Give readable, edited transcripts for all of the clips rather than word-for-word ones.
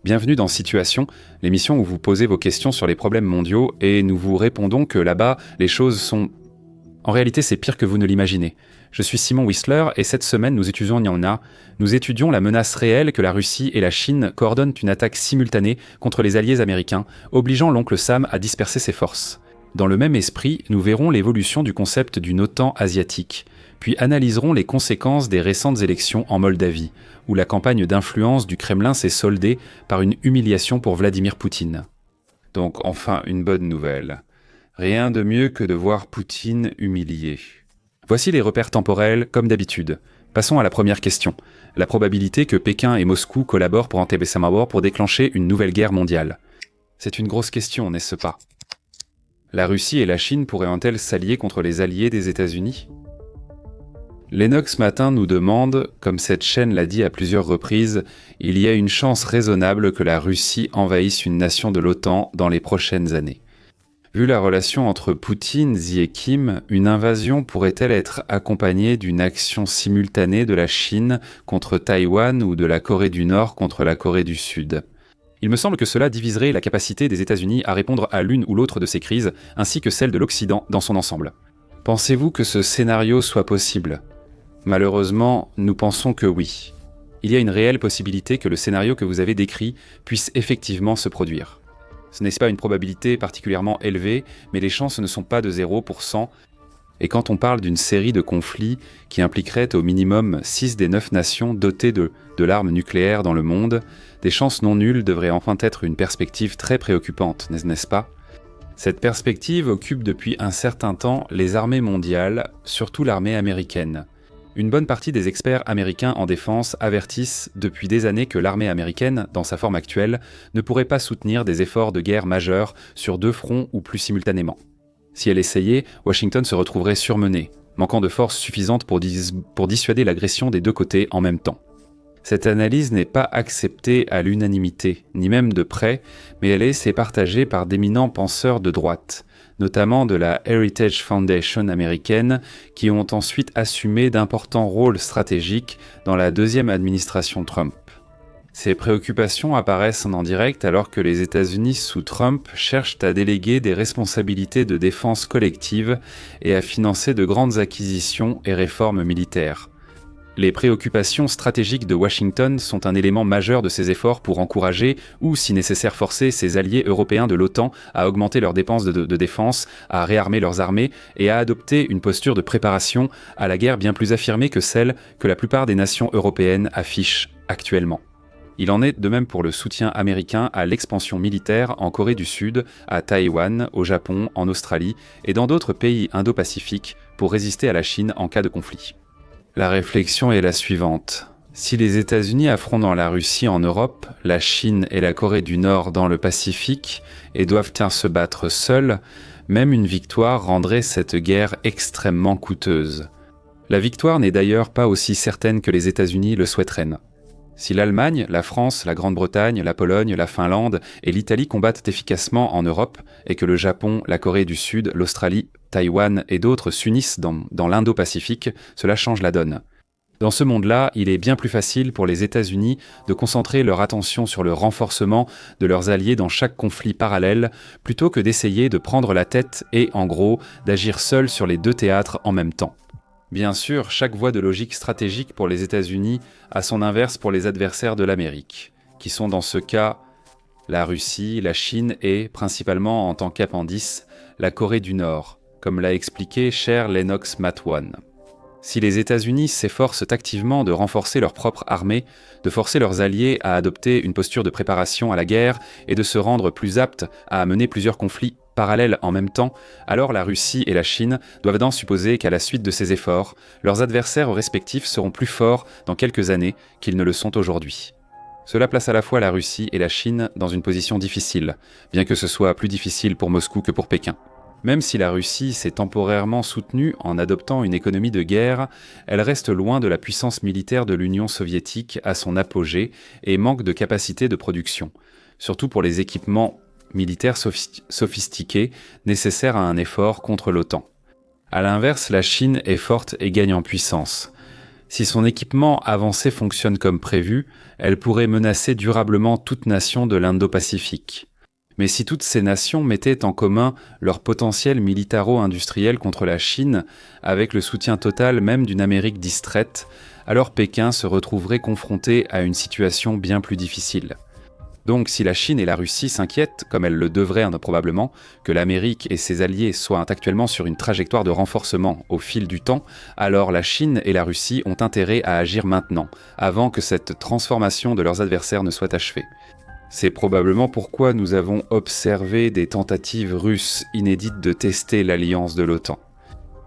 Bienvenue dans Situation, l'émission où vous posez vos questions sur les problèmes mondiaux et nous vous répondons que là-bas, les choses sont... En réalité, c'est pire que vous ne l'imaginez. Je suis Simon Whistler et cette semaine, nous étudions la menace réelle que la Russie et la Chine coordonnent une attaque simultanée contre les alliés américains, obligeant l'oncle Sam à disperser ses forces. Dans le même esprit, nous verrons l'évolution du concept d'une OTAN asiatique, puis analyserons les conséquences des récentes élections en Moldavie, où la campagne d'influence du Kremlin s'est soldée par une humiliation pour Vladimir Poutine. Donc enfin une bonne nouvelle. Rien de mieux que de voir Poutine humilié. Voici les repères temporels, comme d'habitude. Passons à la première question. La probabilité que Pékin et Moscou collaborent pour pour déclencher une nouvelle guerre mondiale. C'est une grosse question, n'est-ce pas ? La Russie et la Chine pourraient-elles s'allier contre les alliés des États-Unis ? Lennox Matin nous demande, comme cette chaîne l'a dit à plusieurs reprises, il y a une chance raisonnable que la Russie envahisse une nation de l'OTAN dans les prochaines années. Vu la relation entre Poutine, Xi et Kim, une invasion pourrait-elle être accompagnée d'une action simultanée de la Chine contre Taïwan ou de la Corée du Nord contre la Corée du Sud ? Il me semble que cela diviserait la capacité des États-Unis à répondre à l'une ou l'autre de ces crises, ainsi que celle de l'Occident dans son ensemble. Pensez-vous que ce scénario soit possible ? Malheureusement, nous pensons que oui. Il y a une réelle possibilité que le scénario que vous avez décrit puisse effectivement se produire. Ce n'est pas une probabilité particulièrement élevée, mais les chances ne sont pas de 0%. Et quand on parle d'une série de conflits qui impliqueraient au minimum 6 des 9 nations dotées de l'arme nucléaire dans le monde, des chances non nulles devraient enfin être une perspective très préoccupante, n'est-ce pas ? Cette perspective occupe depuis un certain temps les armées mondiales, surtout l'armée américaine. Une bonne partie des experts américains en défense avertissent depuis des années que l'armée américaine, dans sa forme actuelle, ne pourrait pas soutenir des efforts de guerre majeurs sur 2 fronts ou plus simultanément. Si elle essayait, Washington se retrouverait surmenée, manquant de force suffisante pour dissuader l'agression des 2 côtés en même temps. Cette analyse n'est pas acceptée à l'unanimité, ni même de près, mais elle est partagée par d'éminents penseurs de droite, notamment de la Heritage Foundation américaine, qui ont ensuite assumé d'importants rôles stratégiques dans la deuxième administration Trump. Ces préoccupations apparaissent en direct alors que les États-Unis sous Trump cherchent à déléguer des responsabilités de défense collective et à financer de grandes acquisitions et réformes militaires. Les préoccupations stratégiques de Washington sont un élément majeur de ces efforts pour encourager, ou si nécessaire forcer, ses alliés européens de l'OTAN à augmenter leurs dépenses de défense, à réarmer leurs armées et à adopter une posture de préparation à la guerre bien plus affirmée que celle que la plupart des nations européennes affichent actuellement. Il en est de même pour le soutien américain à l'expansion militaire en Corée du Sud, à Taïwan, au Japon, en Australie et dans d'autres pays indo-pacifiques pour résister à la Chine en cas de conflit. La réflexion est la suivante. Si les États-Unis affrontent la Russie en Europe, la Chine et la Corée du Nord dans le Pacifique et doivent se battre seuls, même une victoire rendrait cette guerre extrêmement coûteuse. La victoire n'est d'ailleurs pas aussi certaine que les États-Unis le souhaiteraient. Si l'Allemagne, la France, la Grande-Bretagne, la Pologne, la Finlande et l'Italie combattent efficacement en Europe et que le Japon, la Corée du Sud, l'Australie, Taïwan et d'autres s'unissent dans l'Indo-Pacifique, cela change la donne. Dans ce monde-là, il est bien plus facile pour les États-Unis de concentrer leur attention sur le renforcement de leurs alliés dans chaque conflit parallèle, plutôt que d'essayer de prendre la tête et, en gros, d'agir seuls sur les 2 théâtres en même temps. Bien sûr, chaque voie de logique stratégique pour les États-Unis a son inverse pour les adversaires de l'Amérique, qui sont dans ce cas la Russie, la Chine et, principalement en tant qu'appendice, la Corée du Nord, comme l'a expliqué cher Lennox Matin. Si les États-Unis s'efforcent activement de renforcer leur propre armée, de forcer leurs alliés à adopter une posture de préparation à la guerre et de se rendre plus aptes à mener plusieurs conflits parallèles en même temps, alors la Russie et la Chine doivent supposer qu'à la suite de ces efforts, leurs adversaires respectifs seront plus forts dans quelques années qu'ils ne le sont aujourd'hui. Cela place à la fois la Russie et la Chine dans une position difficile, bien que ce soit plus difficile pour Moscou que pour Pékin. Même si la Russie s'est temporairement soutenue en adoptant une économie de guerre, elle reste loin de la puissance militaire de l'Union soviétique à son apogée et manque de capacité de production, surtout pour les équipements militaires sophistiqués nécessaires à un effort contre l'OTAN. A l'inverse, la Chine est forte et gagne en puissance. Si son équipement avancé fonctionne comme prévu, elle pourrait menacer durablement toute nation de l'Indo-Pacifique. Mais si toutes ces nations mettaient en commun leur potentiel militaro-industriel contre la Chine, avec le soutien total même d'une Amérique distraite, alors Pékin se retrouverait confronté à une situation bien plus difficile. Donc si la Chine et la Russie s'inquiètent, comme elles le devraient probablement, que l'Amérique et ses alliés soient actuellement sur une trajectoire de renforcement au fil du temps, alors la Chine et la Russie ont intérêt à agir maintenant, avant que cette transformation de leurs adversaires ne soit achevée. C'est probablement pourquoi nous avons observé des tentatives russes inédites de tester l'alliance de l'OTAN.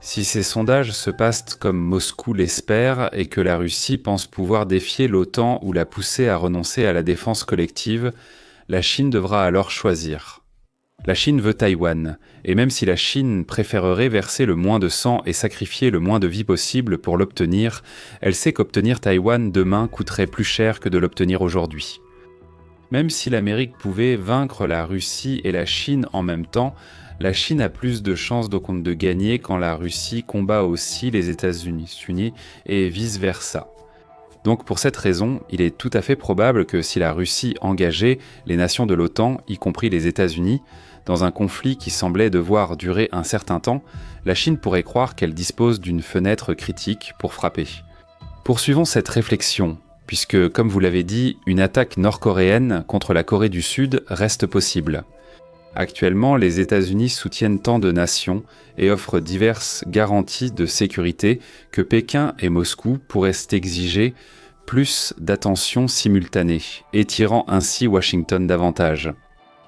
Si ces sondages se passent comme Moscou l'espère et que la Russie pense pouvoir défier l'OTAN ou la pousser à renoncer à la défense collective, la Chine devra alors choisir. La Chine veut Taïwan, et même si la Chine préférerait verser le moins de sang et sacrifier le moins de vies possible pour l'obtenir, elle sait qu'obtenir Taïwan demain coûterait plus cher que de l'obtenir aujourd'hui. Même si l'Amérique pouvait vaincre la Russie et la Chine en même temps, la Chine a plus de chances de gagner quand la Russie combat aussi les États-Unis et vice-versa. Donc pour cette raison, il est tout à fait probable que si la Russie engageait les nations de l'OTAN, y compris les États-Unis, dans un conflit qui semblait devoir durer un certain temps, la Chine pourrait croire qu'elle dispose d'une fenêtre critique pour frapper. Poursuivons cette réflexion, puisque, comme vous l'avez dit, une attaque nord-coréenne contre la Corée du Sud reste possible. Actuellement, les États-Unis soutiennent tant de nations et offrent diverses garanties de sécurité que Pékin et Moscou pourraient exiger plus d'attention simultanée, étirant ainsi Washington davantage.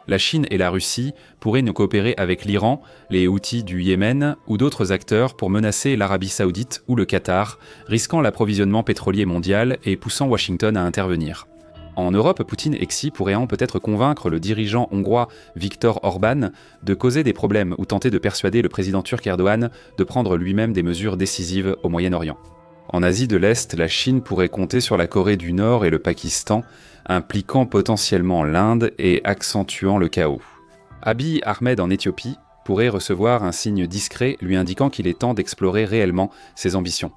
La Chine et la Russie pourraient nous coopérer avec l'Iran, les Houthis du Yémen ou d'autres acteurs pour menacer l'Arabie Saoudite ou le Qatar, risquant l'approvisionnement pétrolier mondial et poussant Washington à intervenir. En Europe, Poutine et Xi pourraient peut-être convaincre le dirigeant hongrois Viktor Orban de causer des problèmes ou tenter de persuader le président turc Erdogan de prendre lui-même des mesures décisives au Moyen-Orient. En Asie de l'Est, la Chine pourrait compter sur la Corée du Nord et le Pakistan, impliquant potentiellement l'Inde et accentuant le chaos. Abiy Ahmed en Éthiopie pourrait recevoir un signe discret lui indiquant qu'il est temps d'explorer réellement ses ambitions.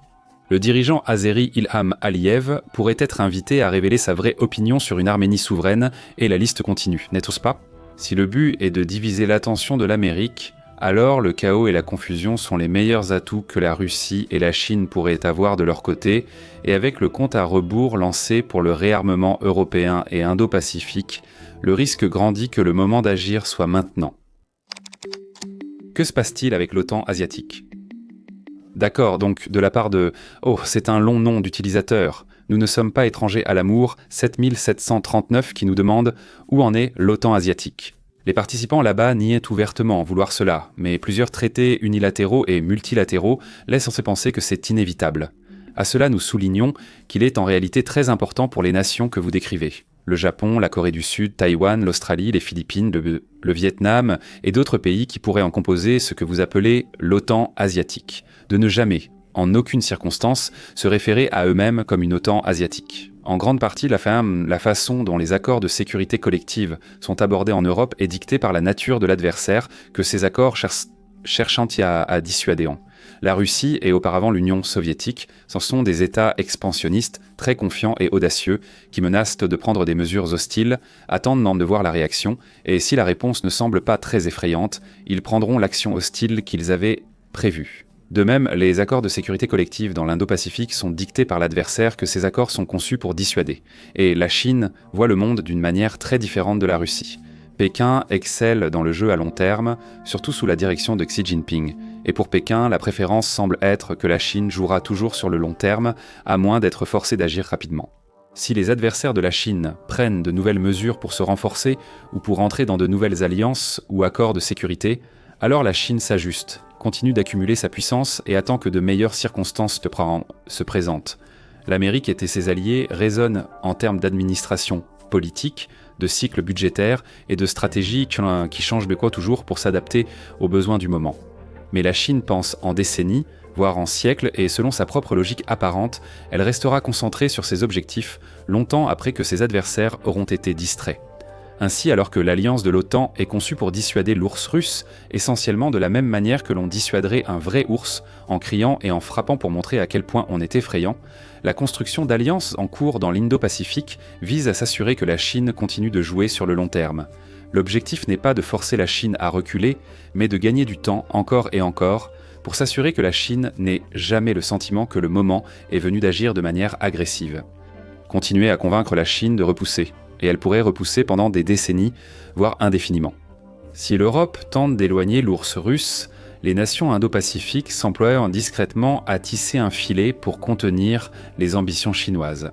Le dirigeant azéri Ilham Aliyev pourrait être invité à révéler sa vraie opinion sur une Arménie souveraine, et la liste continue, n'est-ce pas ? Si le but est de diviser l'attention de l'Amérique, alors le chaos et la confusion sont les meilleurs atouts que la Russie et la Chine pourraient avoir de leur côté, et avec le compte à rebours lancé pour le réarmement européen et indo-pacifique, le risque grandit que le moment d'agir soit maintenant. Que se passe-t-il avec l'OTAN asiatique ? D'accord, donc de la part de « Oh, c'est un long nom d'utilisateur. Nous ne sommes pas étrangers à l'amour » 7739 qui nous demande « Où en est l'OTAN asiatique ?» Les participants là-bas niaient ouvertement vouloir cela, mais plusieurs traités unilatéraux et multilatéraux laissent penser que c'est inévitable. À cela, nous soulignons qu'il est en réalité très important pour les nations que vous décrivez. Le Japon, la Corée du Sud, Taïwan, l'Australie, les Philippines, le Vietnam et d'autres pays qui pourraient en composer ce que vous appelez l'OTAN asiatique. De ne jamais, en aucune circonstance, se référer à eux-mêmes comme une OTAN asiatique. En grande partie, la façon dont les accords de sécurité collective sont abordés en Europe est dictée par la nature de l'adversaire que ces accords cherchant à dissuader. La Russie et auparavant l'Union soviétique, ce sont des États expansionnistes, très confiants et audacieux, qui menacent de prendre des mesures hostiles, attendent de voir la réaction, et si la réponse ne semble pas très effrayante, ils prendront l'action hostile qu'ils avaient prévue. De même, les accords de sécurité collective dans l'Indo-Pacifique sont dictés par l'adversaire que ces accords sont conçus pour dissuader. Et la Chine voit le monde d'une manière très différente de la Russie. Pékin excelle dans le jeu à long terme, surtout sous la direction de Xi Jinping. Et pour Pékin, la préférence semble être que la Chine jouera toujours sur le long terme, à moins d'être forcée d'agir rapidement. Si les adversaires de la Chine prennent de nouvelles mesures pour se renforcer ou pour entrer dans de nouvelles alliances ou accords de sécurité, alors la Chine s'ajuste, continue d'accumuler sa puissance et attend que de meilleures circonstances se présentent. L'Amérique et ses alliés raisonnent en termes d'administration politique, de cycle budgétaire et de stratégie qui changent toujours pour s'adapter aux besoins du moment. Mais la Chine pense en décennies, voire en siècles, et selon sa propre logique apparente, elle restera concentrée sur ses objectifs longtemps après que ses adversaires auront été distraits. Ainsi, alors que l'alliance de l'OTAN est conçue pour dissuader l'ours russe, essentiellement de la même manière que l'on dissuaderait un vrai ours, en criant et en frappant pour montrer à quel point on est effrayant, la construction d'alliances en cours dans l'Indo-Pacifique vise à s'assurer que la Chine continue de jouer sur le long terme. L'objectif n'est pas de forcer la Chine à reculer, mais de gagner du temps encore et encore, pour s'assurer que la Chine n'ait jamais le sentiment que le moment est venu d'agir de manière agressive. Continuer à convaincre la Chine de repousser, et elle pourrait repousser pendant des décennies, voire indéfiniment. Si l'Europe tente d'éloigner l'ours russe, les nations indo-pacifiques s'emploient discrètement à tisser un filet pour contenir les ambitions chinoises.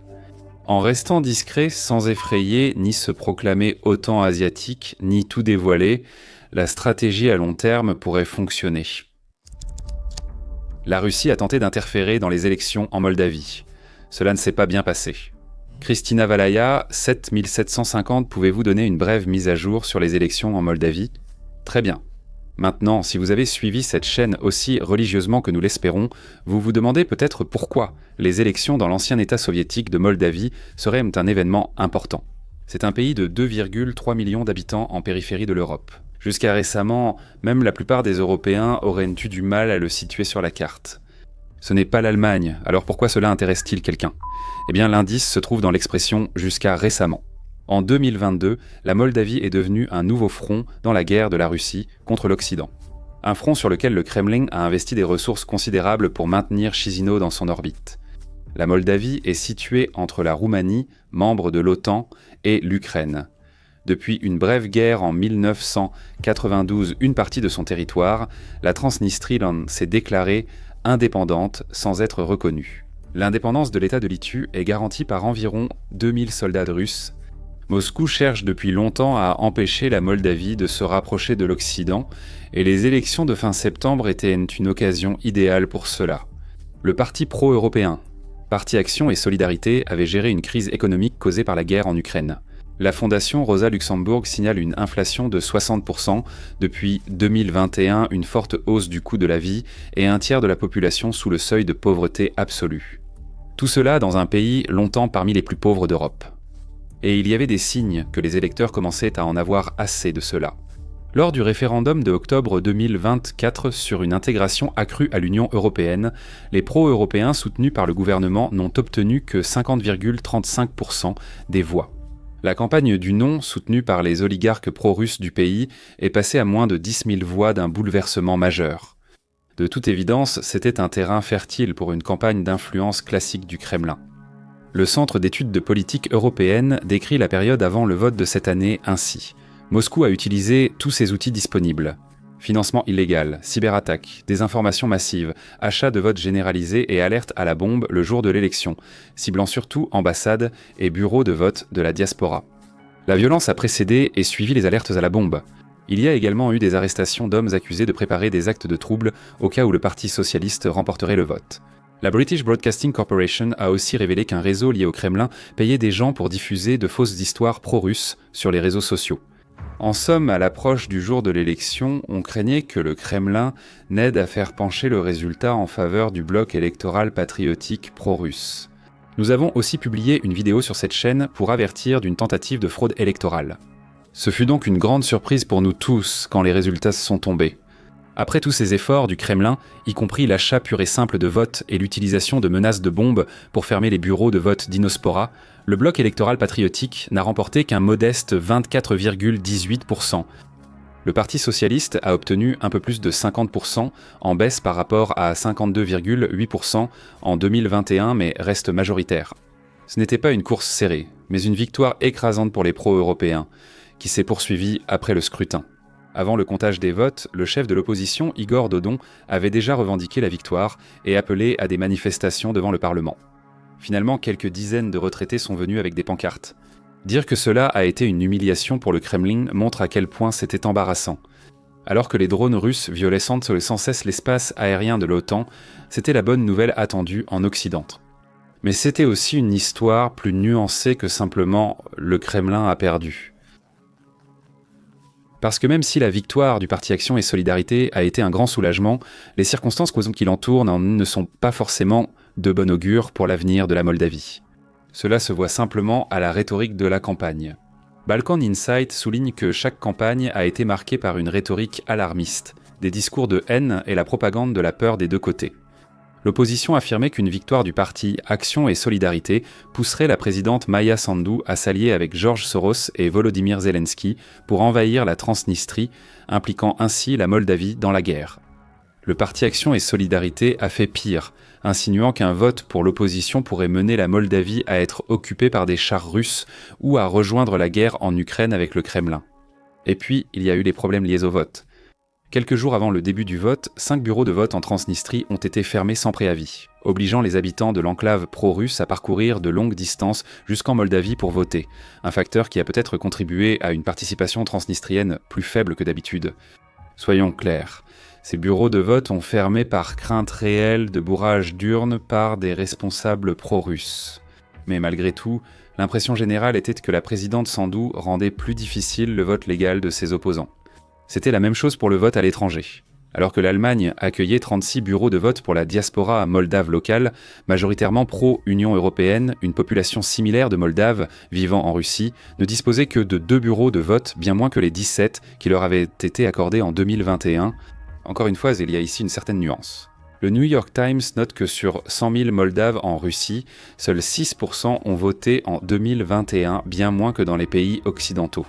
En restant discret, sans effrayer ni se proclamer OTAN asiatique, ni tout dévoiler, la stratégie à long terme pourrait fonctionner. La Russie a tenté d'interférer dans les élections en Moldavie. Cela ne s'est pas bien passé. Kristina Valaya, 7750, pouvez-vous donner une brève mise à jour sur les élections en Moldavie ? Très bien. Maintenant, si vous avez suivi cette chaîne aussi religieusement que nous l'espérons, vous vous demandez peut-être pourquoi les élections dans l'ancien État soviétique de Moldavie seraient un événement important. C'est un pays de 2,3 millions d'habitants en périphérie de l'Europe. Jusqu'à récemment, même la plupart des Européens auraient eu du mal à le situer sur la carte. Ce n'est pas l'Allemagne, alors pourquoi cela intéresse-t-il quelqu'un ? Eh bien, l'indice se trouve dans l'expression « jusqu'à récemment ». En 2022, la Moldavie est devenue un nouveau front dans la guerre de la Russie contre l'Occident. Un front sur lequel le Kremlin a investi des ressources considérables pour maintenir Chisinau dans son orbite. La Moldavie est située entre la Roumanie, membre de l'OTAN, et l'Ukraine. Depuis une brève guerre en 1992, une partie de son territoire, la Transnistrie s'est déclarée indépendante sans être reconnue. L'indépendance de l'État de Litu est garantie par environ 2000 soldats russes. Moscou cherche depuis longtemps à empêcher la Moldavie de se rapprocher de l'Occident, et les élections de fin septembre étaient une occasion idéale pour cela. Le parti pro-européen, Parti Action et Solidarité, avait géré une crise économique causée par la guerre en Ukraine. La fondation Rosa Luxembourg signale une inflation de 60%, depuis 2021 une forte hausse du coût de la vie et un tiers de la population sous le seuil de pauvreté absolue. Tout cela dans un pays longtemps parmi les plus pauvres d'Europe. Et il y avait des signes que les électeurs commençaient à en avoir assez de cela. Lors du référendum de octobre 2024 sur une intégration accrue à l'Union européenne, les pro-européens soutenus par le gouvernement n'ont obtenu que 50,35% des voix. La campagne du non, soutenue par les oligarques pro-russes du pays, est passée à moins de 10 000 voix d'un bouleversement majeur. De toute évidence, c'était un terrain fertile pour une campagne d'influence classique du Kremlin. Le Centre d'études de politique européenne décrit la période avant le vote de cette année ainsi. Moscou a utilisé tous ses outils disponibles. Financement illégal, cyberattaques, désinformation massive, achat de vote généralisé et alerte à la bombe le jour de l'élection, ciblant surtout ambassades et bureaux de vote de la diaspora. La violence a précédé et suivi les alertes à la bombe. Il y a également eu des arrestations d'hommes accusés de préparer des actes de trouble au cas où le Parti socialiste remporterait le vote. La British Broadcasting Corporation a aussi révélé qu'un réseau lié au Kremlin payait des gens pour diffuser de fausses histoires pro-russes sur les réseaux sociaux. En somme, à l'approche du jour de l'élection, on craignait que le Kremlin n'aide à faire pencher le résultat en faveur du bloc électoral patriotique pro-russe. Nous avons aussi publié une vidéo sur cette chaîne pour avertir d'une tentative de fraude électorale. Ce fut donc une grande surprise pour nous tous quand les résultats sont tombés. Après tous ces efforts du Kremlin, y compris l'achat pur et simple de votes et l'utilisation de menaces de bombes pour fermer les bureaux de vote d'Inospora, le bloc électoral patriotique n'a remporté qu'un modeste 24,18%. Le Parti socialiste a obtenu un peu plus de 50%, en baisse par rapport à 52,8% en 2021, mais reste majoritaire. Ce n'était pas une course serrée, mais une victoire écrasante pour les pro-européens, qui s'est poursuivie après le scrutin. Avant le comptage des votes, le chef de l'opposition, Igor Dodon, avait déjà revendiqué la victoire et appelé à des manifestations devant le Parlement. Finalement, quelques dizaines de retraités sont venus avec des pancartes. Dire que cela a été une humiliation pour le Kremlin montre à quel point c'était embarrassant. Alors que les drones russes violaient sans cesse l'espace aérien de l'OTAN, c'était la bonne nouvelle attendue en Occident. Mais c'était aussi une histoire plus nuancée que simplement « le Kremlin a perdu ». Parce que même si la victoire du Parti Action et Solidarité a été un grand soulagement, les circonstances qui l'entourent ne sont pas forcément de bon augure pour l'avenir de la Moldavie. Cela se voit simplement à la rhétorique de la campagne. Balkan Insight souligne que chaque campagne a été marquée par une rhétorique alarmiste, des discours de haine et la propagande de la peur des deux côtés. L'opposition affirmait qu'une victoire du parti Action et Solidarité pousserait la présidente Maia Sandu à s'allier avec George Soros et Volodymyr Zelensky pour envahir la Transnistrie, impliquant ainsi la Moldavie dans la guerre. Le parti Action et Solidarité a fait pire, insinuant qu'un vote pour l'opposition pourrait mener la Moldavie à être occupée par des chars russes ou à rejoindre la guerre en Ukraine avec le Kremlin. Et puis, il y a eu les problèmes liés au vote. Quelques jours avant le début du vote, 5 bureaux de vote en Transnistrie ont été fermés sans préavis, obligeant les habitants de l'enclave pro-russe à parcourir de longues distances jusqu'en Moldavie pour voter, un facteur qui a peut-être contribué à une participation transnistrienne plus faible que d'habitude. Soyons clairs, ces bureaux de vote ont fermé par crainte réelle de bourrage d'urnes par des responsables pro-russes. Mais malgré tout, l'impression générale était que la présidente Sandu rendait plus difficile le vote légal de ses opposants. C'était la même chose pour le vote à l'étranger. Alors que l'Allemagne accueillait 36 bureaux de vote pour la diaspora moldave locale, majoritairement pro-Union européenne, une population similaire de Moldaves vivant en Russie ne disposait que de 2 bureaux de vote, bien moins que les 17 qui leur avaient été accordés en 2021. Encore une fois, il y a ici une certaine nuance. Le New York Times note que sur 100 000 Moldaves en Russie, seuls 6% ont voté en 2021, bien moins que dans les pays occidentaux.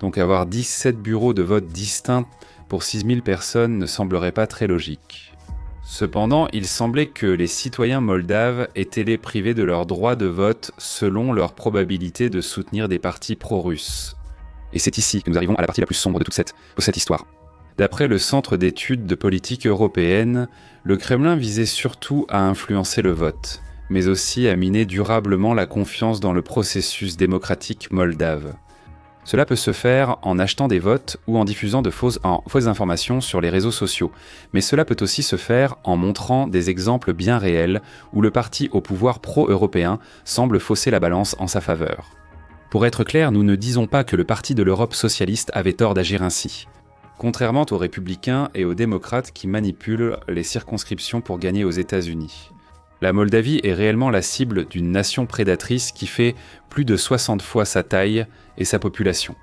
Donc avoir 17 bureaux de vote distincts pour 6 000 personnes ne semblerait pas très logique. Cependant, il semblait que les citoyens moldaves étaient les privés de leur droit de vote selon leur probabilité de soutenir des partis pro-russes. Et c'est ici que nous arrivons à la partie la plus sombre de toute cette histoire. D'après le Centre d'études de politique européenne, le Kremlin visait surtout à influencer le vote, mais aussi à miner durablement la confiance dans le processus démocratique moldave. Cela peut se faire en achetant des votes ou en diffusant de fausses informations sur les réseaux sociaux, mais cela peut aussi se faire en montrant des exemples bien réels où le parti au pouvoir pro-européen semble fausser la balance en sa faveur. Pour être clair, nous ne disons pas que le parti de l'Europe socialiste avait tort d'agir ainsi. Contrairement aux républicains et aux démocrates qui manipulent les circonscriptions pour gagner aux États-Unis. La Moldavie est réellement la cible d'une nation prédatrice qui fait plus de 60 fois sa taille et sa population.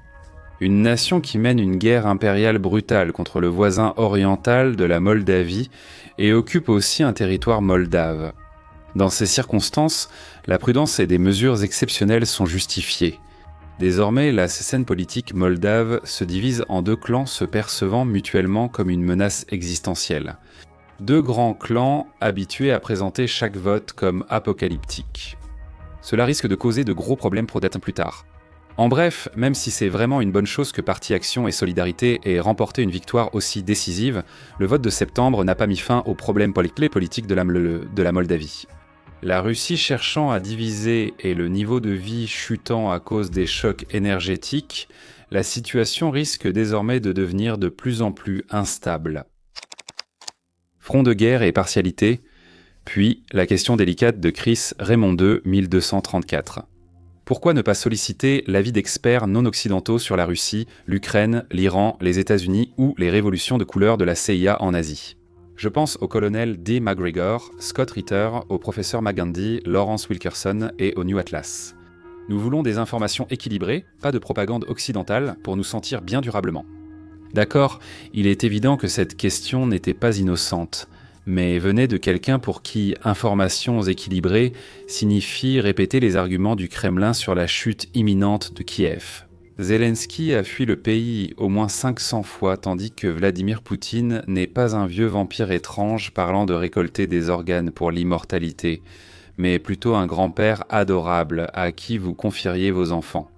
Une nation qui mène une guerre impériale brutale contre le voisin oriental de la Moldavie et occupe aussi un territoire moldave. Dans ces circonstances, la prudence et des mesures exceptionnelles sont justifiées. Désormais, la scène politique moldave se divise en 2 clans se percevant mutuellement comme une menace existentielle. 2 grands clans habitués à présenter chaque vote comme apocalyptique. Cela risque de causer de gros problèmes pour dates plus tard. En bref, même si c'est vraiment une bonne chose que Parti Action et Solidarité ait remporté une victoire aussi décisive, le vote de septembre n'a pas mis fin aux problèmes politiques de la Moldavie. La Russie cherchant à diviser et le niveau de vie chutant à cause des chocs énergétiques, la situation risque désormais de devenir de plus en plus instable. Front de guerre et partialité, puis la question délicate de Chris Raymond II, 1234. Pourquoi ne pas solliciter l'avis d'experts non occidentaux sur la Russie, l'Ukraine, l'Iran, les États-Unis ou les révolutions de couleur de la CIA en Asie ? Je pense au colonel D. McGregor, Scott Ritter, au professeur McGandy, Lawrence Wilkerson et au New Atlas. Nous voulons des informations équilibrées, pas de propagande occidentale, pour nous sentir bien durablement. D'accord, il est évident que cette question n'était pas innocente, mais venait de quelqu'un pour qui informations équilibrées signifie répéter les arguments du Kremlin sur la chute imminente de Kiev. Zelensky a fui le pays au moins 500 fois, tandis que Vladimir Poutine n'est pas un vieux vampire étrange parlant de récolter des organes pour l'immortalité, mais plutôt un grand-père adorable à qui vous confieriez vos enfants.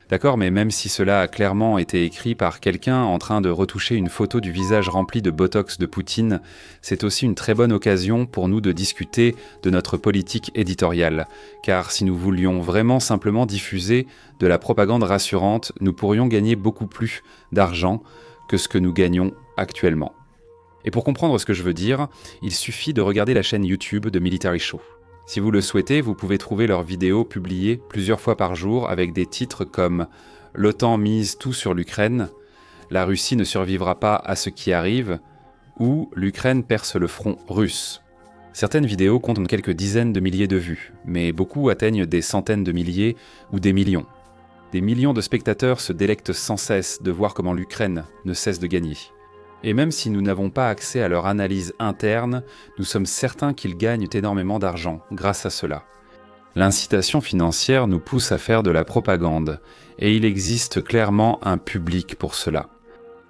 D'accord, mais même si cela a clairement été écrit par quelqu'un en train de retoucher une photo du visage rempli de botox de Poutine, c'est aussi une très bonne occasion pour nous de discuter de notre politique éditoriale. Car si nous voulions vraiment simplement diffuser de la propagande rassurante, nous pourrions gagner beaucoup plus d'argent que ce que nous gagnons actuellement. Et pour comprendre ce que je veux dire, il suffit de regarder la chaîne YouTube de Military Show. Si vous le souhaitez, vous pouvez trouver leurs vidéos publiées plusieurs fois par jour avec des titres comme « L'OTAN mise tout sur l'Ukraine »,« La Russie ne survivra pas à ce qui arrive » ou « L'Ukraine perce le front russe ». Certaines vidéos comptent quelques dizaines de milliers de vues, mais beaucoup atteignent des centaines de milliers ou des millions. Des millions de spectateurs se délectent sans cesse de voir comment l'Ukraine ne cesse de gagner. Et même si nous n'avons pas accès à leur analyse interne, nous sommes certains qu'ils gagnent énormément d'argent grâce à cela. L'incitation financière nous pousse à faire de la propagande, et il existe clairement un public pour cela.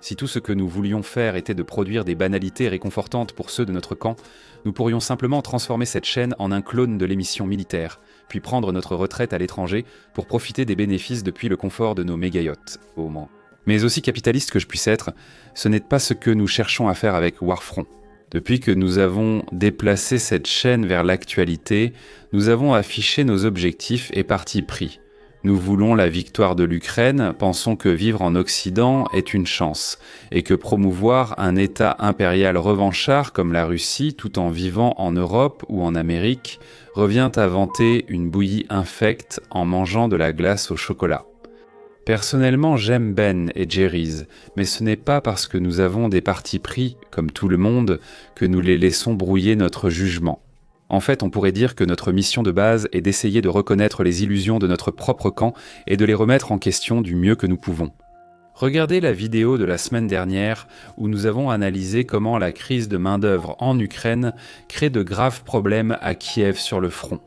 Si tout ce que nous voulions faire était de produire des banalités réconfortantes pour ceux de notre camp, nous pourrions simplement transformer cette chaîne en un clone de l'émission militaire, puis prendre notre retraite à l'étranger pour profiter des bénéfices depuis le confort de nos méga-yachts, au moins. Mais aussi capitaliste que je puisse être, ce n'est pas ce que nous cherchons à faire avec Warfront. Depuis que nous avons déplacé cette chaîne vers l'actualité, nous avons affiché nos objectifs et partis pris. Nous voulons la victoire de l'Ukraine, pensons que vivre en Occident est une chance, et que promouvoir un État impérial revanchard comme la Russie tout en vivant en Europe ou en Amérique revient à vanter une bouillie infecte en mangeant de la glace au chocolat. Personnellement, j'aime Ben et Jerry's, mais ce n'est pas parce que nous avons des partis pris, comme tout le monde, que nous les laissons brouiller notre jugement. En fait, on pourrait dire que notre mission de base est d'essayer de reconnaître les illusions de notre propre camp et de les remettre en question du mieux que nous pouvons. Regardez la vidéo de la semaine dernière où nous avons analysé comment la crise de main-d'œuvre en Ukraine crée de graves problèmes à Kiev sur le front.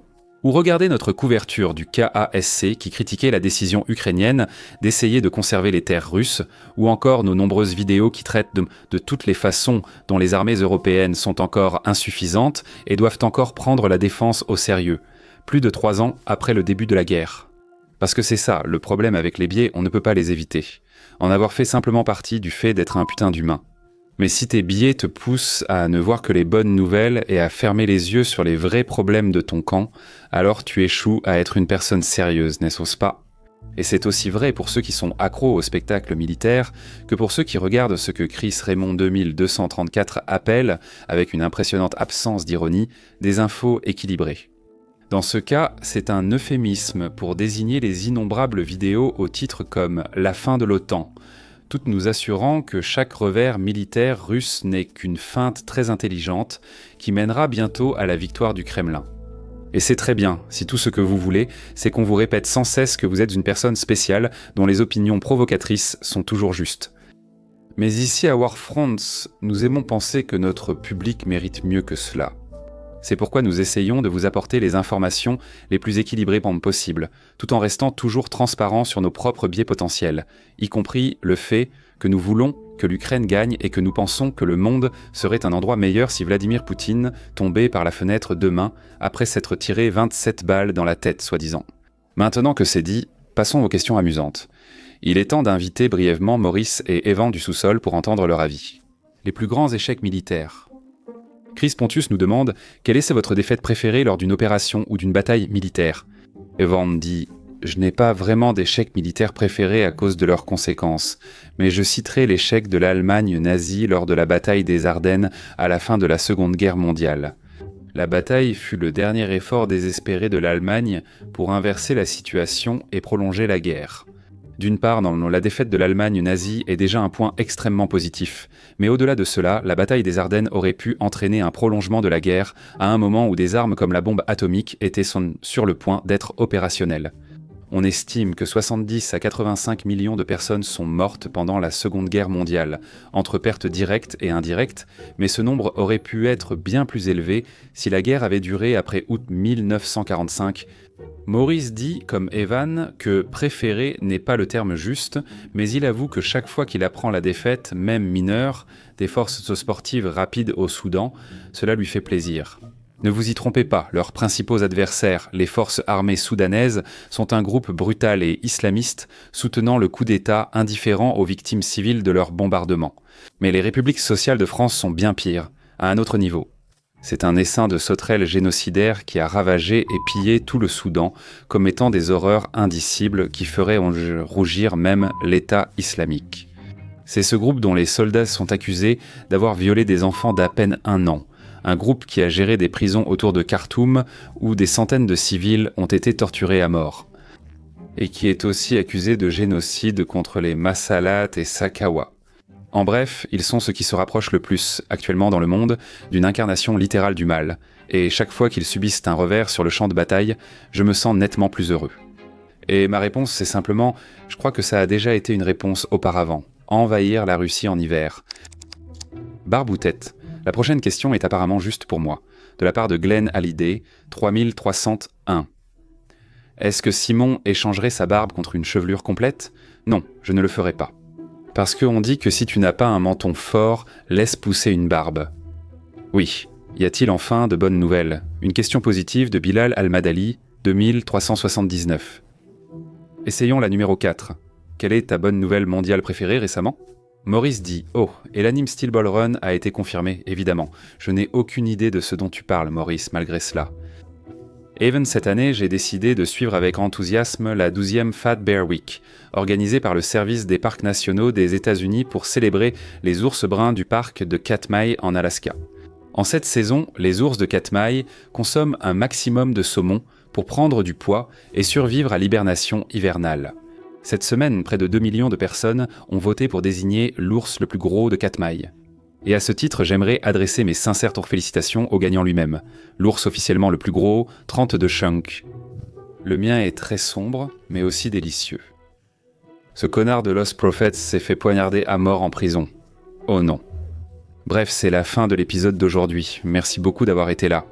Ou regardez notre couverture du KASC qui critiquait la décision ukrainienne d'essayer de conserver les terres russes, ou encore nos nombreuses vidéos qui traitent de toutes les façons dont les armées européennes sont encore insuffisantes et doivent encore prendre la défense au sérieux, plus de 3 ans après le début de la guerre. Parce que c'est ça, le problème avec les biais, on ne peut pas les éviter. En avoir fait simplement partie du fait d'être un putain d'humain. Mais si tes biais te poussent à ne voir que les bonnes nouvelles et à fermer les yeux sur les vrais problèmes de ton camp, alors tu échoues à être une personne sérieuse, n'est-ce pas ? Et c'est aussi vrai pour ceux qui sont accros au spectacle militaire que pour ceux qui regardent ce que Chris Raymond 2234 appelle, avec une impressionnante absence d'ironie, des infos équilibrées. Dans ce cas, c'est un euphémisme pour désigner les innombrables vidéos au titre comme « La fin de l'OTAN », tout nous assurant que chaque revers militaire russe n'est qu'une feinte très intelligente qui mènera bientôt à la victoire du Kremlin. Et c'est très bien, si tout ce que vous voulez, c'est qu'on vous répète sans cesse que vous êtes une personne spéciale dont les opinions provocatrices sont toujours justes. Mais ici à Warfront, nous aimons penser que notre public mérite mieux que cela. C'est pourquoi nous essayons de vous apporter les informations les plus équilibrées possibles, tout en restant toujours transparents sur nos propres biais potentiels, y compris le fait que nous voulons que l'Ukraine gagne et que nous pensons que le monde serait un endroit meilleur si Vladimir Poutine tombait par la fenêtre demain, après s'être tiré 27 balles dans la tête, soi-disant. Maintenant que c'est dit, passons aux questions amusantes. Il est temps d'inviter brièvement Maurice et Evan du sous-sol pour entendre leur avis. Les plus grands échecs militaires. Chris Pontus nous demande « Quelle est votre défaite préférée lors d'une opération ou d'une bataille militaire ?» Evan dit « Je n'ai pas vraiment d'échec militaire préféré à cause de leurs conséquences, mais je citerai l'échec de l'Allemagne nazie lors de la bataille des Ardennes à la fin de la Seconde Guerre mondiale. La bataille fut le dernier effort désespéré de l'Allemagne pour inverser la situation et prolonger la guerre. D'une part, la défaite de l'Allemagne nazie est déjà un point extrêmement positif. Mais au-delà de cela, la bataille des Ardennes aurait pu entraîner un prolongement de la guerre à un moment où des armes comme la bombe atomique étaient sur le point d'être opérationnelles. On estime que 70 à 85 millions de personnes sont mortes pendant la Seconde Guerre mondiale, entre pertes directes et indirectes, mais ce nombre aurait pu être bien plus élevé si la guerre avait duré après août 1945. Maurice dit, comme Evan, que « préférer » n'est pas le terme juste, mais il avoue que chaque fois qu'il apprend la défaite, même mineure, des forces sportives rapides au Soudan, cela lui fait plaisir. Ne vous y trompez pas, leurs principaux adversaires, les forces armées soudanaises, sont un groupe brutal et islamiste soutenant le coup d'État indifférent aux victimes civiles de leurs bombardements. Mais les républiques sociales de France sont bien pires, à un autre niveau. C'est un essaim de sauterelles génocidaires qui a ravagé et pillé tout le Soudan, commettant des horreurs indicibles qui feraient rougir même l'État islamique. C'est ce groupe dont les soldats sont accusés d'avoir violé des enfants d'à peine 1 an, un groupe qui a géré des prisons autour de Khartoum où des centaines de civils ont été torturés à mort, et qui est aussi accusé de génocide contre les Masalat et Sakawa. En bref, ils sont ce qui se rapproche le plus, actuellement dans le monde, d'une incarnation littérale du mal, et chaque fois qu'ils subissent un revers sur le champ de bataille, je me sens nettement plus heureux. Et ma réponse, c'est simplement, je crois que ça a déjà été une réponse auparavant. Envahir la Russie en hiver. Barbe ou tête? La prochaine question est apparemment juste pour moi. De la part de Glenn Hallyday, 3301. Est-ce que Simon échangerait sa barbe contre une chevelure complète? Non, je ne le ferai pas. Parce qu'on dit que si tu n'as pas un menton fort, laisse pousser une barbe. Oui, y a-t-il enfin de bonnes nouvelles? Une question positive de Bilal Al-Madali, 2379. Essayons la numéro 4. Quelle est ta bonne nouvelle mondiale préférée récemment? Maurice dit « Oh, et l'anime Steel Ball Run a été confirmé, évidemment. Je n'ai aucune idée de ce dont tu parles, Maurice, malgré cela. » Even cette année, j'ai décidé de suivre avec enthousiasme la 12e Fat Bear Week, organisée par le service des parcs nationaux des États-Unis pour célébrer les ours bruns du parc de Katmai en Alaska. En cette saison, les ours de Katmai consomment un maximum de saumon pour prendre du poids et survivre à l'hibernation hivernale. Cette semaine, près de 2 millions de personnes ont voté pour désigner l'ours le plus gros de Katmai. Et à ce titre, j'aimerais adresser mes sincères félicitations au gagnant lui-même. L'ours officiellement le plus gros, 32 chunks. Le mien est très sombre, mais aussi délicieux. Ce connard de Lost Prophets s'est fait poignarder à mort en prison. Oh non. Bref, c'est la fin de l'épisode d'aujourd'hui. Merci beaucoup d'avoir été là.